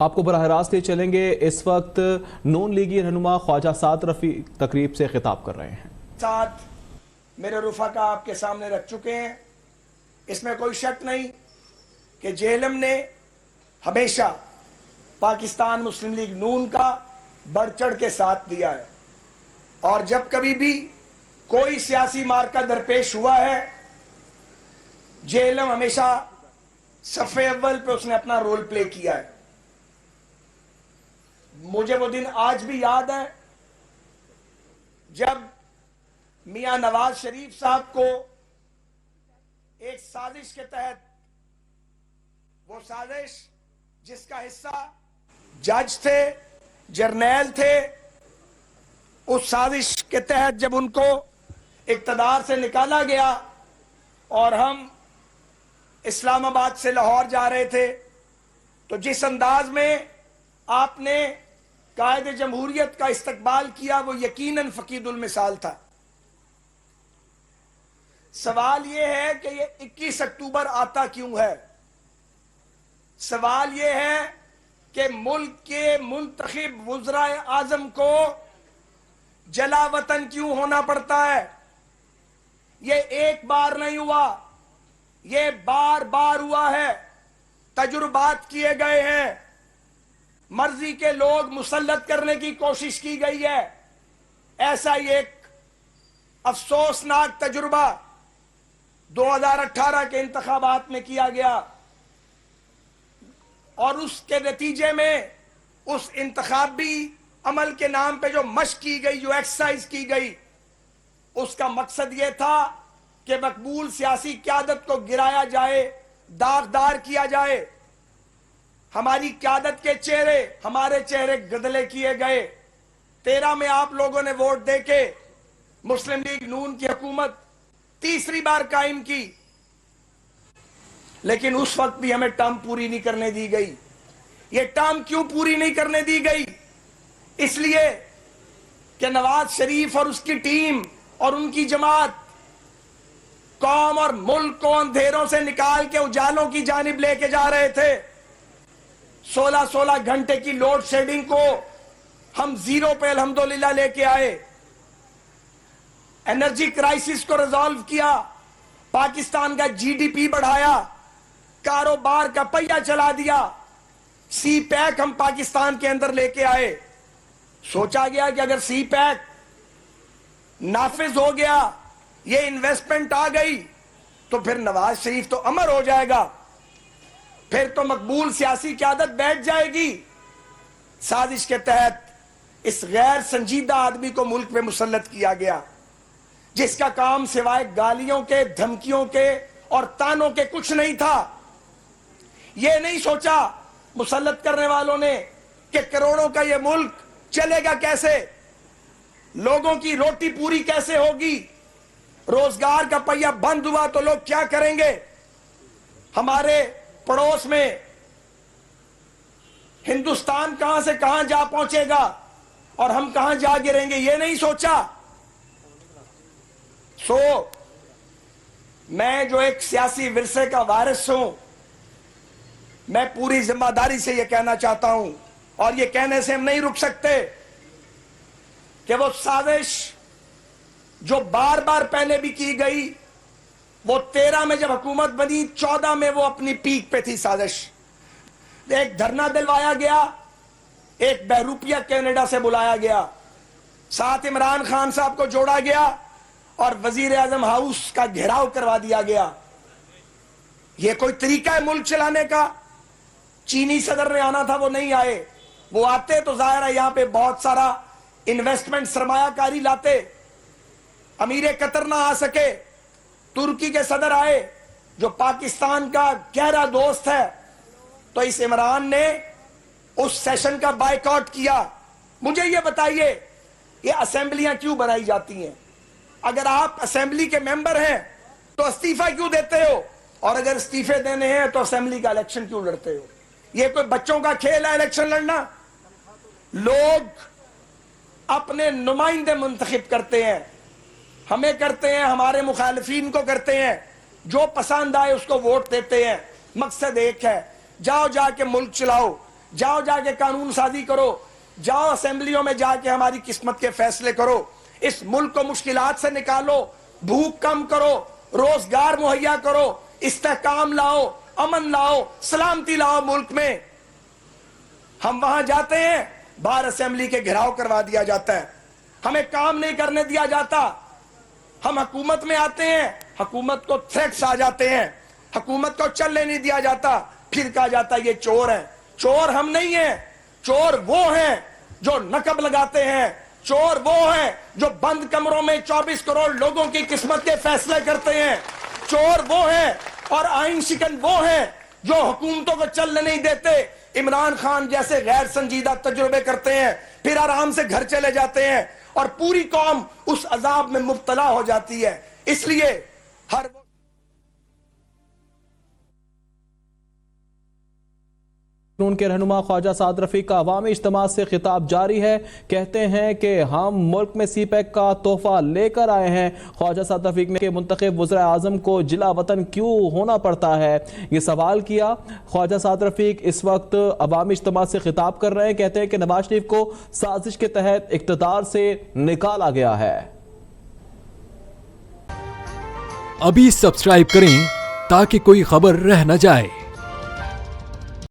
آپ کو براہ راست لے چلیں گے۔ اس وقت نون لیگی رہنما خواجہ سعد رفیق تقریب سے خطاب کر رہے ہیں۔ ساتھ میرے رفقا آپ کے سامنے رکھ چکے ہیں۔ اس میں کوئی شک نہیں کہ جہلم نے ہمیشہ پاکستان مسلم لیگ نون کا بڑھ چڑھ کے ساتھ دیا ہے، اور جب کبھی بھی کوئی سیاسی مارکہ درپیش ہوا ہے، جہلم ہمیشہ صف اول پہ اس نے اپنا رول پلے کیا ہے۔ مجھے وہ دن آج بھی یاد ہے جب میاں نواز شریف صاحب کو ایک سازش کے تحت، وہ سازش جس کا حصہ جج تھے، جرنیل تھے، اس سازش کے تحت جب ان کو اقتدار سے نکالا گیا اور ہم اسلام آباد سے لاہور جا رہے تھے، تو جس انداز میں آپ نے قائد جمہوریت کا استقبال کیا وہ یقیناً فقید المثال تھا۔ سوال یہ ہے کہ یہ 21 اکتوبر آتا کیوں ہے؟ سوال یہ ہے کہ ملک کے منتخب وزرائے اعظم کو جلا وطن کیوں ہونا پڑتا ہے؟ یہ ایک بار نہیں ہوا، یہ بار بار ہوا ہے، تجربات کیے گئے ہیں، مرضی کے لوگ مسلط کرنے کی کوشش کی گئی ہے۔ ایسا ہی ایک افسوسناک تجربہ 2018 کے انتخابات میں کیا گیا، اور اس کے نتیجے میں اس انتخابی عمل کے نام پہ جو مشق کی گئی، جو ایکسرسائز کی گئی، اس کا مقصد یہ تھا کہ مقبول سیاسی قیادت کو گرایا جائے، داغدار کیا جائے، ہماری قیادت کے چہرے، ہمارے چہرے گدلے کیے گئے۔ 13 میں آپ لوگوں نے ووٹ دے کے مسلم لیگ نون کی حکومت تیسری بار قائم کی، لیکن اس وقت بھی ہمیں ٹرم پوری نہیں کرنے دی گئی۔ یہ ٹرم کیوں پوری نہیں کرنے دی گئی؟ اس لیے کہ نواز شریف اور اس کی ٹیم اور ان کی جماعت قوم اور ملک کو اندھیروں سے نکال کے اجالوں کی جانب لے کے جا رہے تھے۔ 16 گھنٹے کی لوڈ شیڈنگ کو ہم زیرو پہ الحمدللہ لے کے آئے، انرجی کرائسس کو ریزالو کیا، پاکستان کا جی ڈی پی بڑھایا، کاروبار کا پہیہ چلا دیا، سی پیک ہم پاکستان کے اندر لے کے آئے۔ سوچا گیا کہ اگر سی پیک نافذ ہو گیا، یہ انویسٹمنٹ آ گئی، تو پھر نواز شریف تو امر ہو جائے گا، پھر تو مقبول سیاسی قیادت بیٹھ جائے گی۔ سازش کے تحت اس غیر سنجیدہ آدمی کو ملک میں مسلط کیا گیا، جس کا کام سوائے گالیوں کے، دھمکیوں کے اور تانوں کے کچھ نہیں تھا۔ یہ نہیں سوچا مسلط کرنے والوں نے کہ کروڑوں کا یہ ملک چلے گا کیسے، لوگوں کی روٹی پوری کیسے ہوگی، روزگار کا پہیہ بند ہوا تو لوگ کیا کریں گے، ہمارے پڑوس میں ہندوستان کہاں سے کہاں جا پہنچے گا اور ہم کہاں جا گریں گے، یہ نہیں سوچا۔ میں جو ایک سیاسی ورثے کا وارث ہوں، میں پوری ذمہ داری سے یہ کہنا چاہتا ہوں، اور یہ کہنے سے ہم نہیں رک سکتے، کہ وہ سازش جو بار بار پہلے بھی کی گئی، وہ 13 میں جب حکومت بنی، 14 میں وہ اپنی پیک پہ تھی سازش۔ ایک دھرنا دلوایا گیا، ایک بہروپیہ کینیڈا سے بلایا گیا، ساتھ عمران خان صاحب کو جوڑا گیا اور وزیر اعظم ہاؤس کا گھیراؤ کروا دیا گیا۔ یہ کوئی طریقہ ہے ملک چلانے کا؟ چینی صدر نے آنا تھا، وہ نہیں آئے، وہ آتے تو ظاہر ہے یہاں پہ بہت سارا انویسٹمنٹ، سرمایہ کاری لاتے۔ امیر قطر نہ آ سکے، ترکی کے صدر آئے جو پاکستان کا گہرا دوست ہے، تو اس عمران نے اس سیشن کا بائیکاٹ کیا۔ مجھے یہ بتائیے، یہ اسمبلیاں کیوں بنائی جاتی ہیں؟ اگر آپ اسمبلی کے ممبر ہیں تو استعفیٰ کیوں دیتے ہو؟ اور اگر استعفے دینے ہیں تو اسمبلی کا الیکشن کیوں لڑتے ہو؟ یہ کوئی بچوں کا کھیل ہے الیکشن لڑنا؟ لوگ اپنے نمائندے منتخب کرتے ہیں، ہمیں کرتے ہیں، ہمارے مخالفین کو کرتے ہیں، جو پسند آئے اس کو ووٹ دیتے ہیں۔ مقصد ایک ہے، جاؤ جا کے ملک چلاؤ۔ جاؤ جا کے قانون سازی کرو, جاؤ اسمبلیوں میں جا کے ہماری قسمت کے فیصلے کرو, اس ملک کو مشکلات سے نکالو, بھوک کم کرو, روزگار مہیا کرو, استحکام لاؤ, امن لاؤ, سلامتی لاؤ ملک میں. ہم وہاں جاتے ہیں, باہر اسمبلی کے گھیراؤ کروا دیا جاتا ہے, ہمیں کام نہیں کرنے دیا جاتا. ہم حکومت میں آتے ہیں, حکومت کو تھریٹس آ جاتے ہیں, حکومت کو چلنے نہیں دیا جاتا, پھر کہا جاتا ہے یہ چور ہیں. چور ہم نہیں ہیں, چور وہ ہیں جو نقب لگاتے ہیں, چور وہ ہیں جو بند کمروں میں 24 کروڑ لوگوں کی قسمت کے فیصلے کرتے ہیں. چور وہ ہیں اور آئین شکن وہ ہیں جو حکومتوں کو چلنے نہیں دیتے. عمران خان جیسے غیر سنجیدہ تجربے کرتے ہیں, پھر آرام سے گھر چلے جاتے ہیں, اور پوری قوم اس عذاب میں مبتلا ہو جاتی ہے. اس لیے ہر قانون کے رہنما خواجہ سعد رفیق کا عوامی اجتماع سے خطاب جاری ہے. کہتے ہیں کہ ہم ملک میں سی پیک کا تحفہ لے کر آئے ہیں. خواجہ سعد رفیق نے کہ منتخب وزراء اعظم کو جلا وطن کیوں ہونا پڑتا ہے, یہ سوال کیا. خواجہ سعد رفیق اس وقت عوامی اجتماع سے خطاب کر رہے ہیں. کہتے ہیں کہ نواز شریف کو سازش کے تحت اقتدار سے نکالا گیا ہے. ابھی سبسکرائب کریں تاکہ کوئی خبر رہ نہ جائے.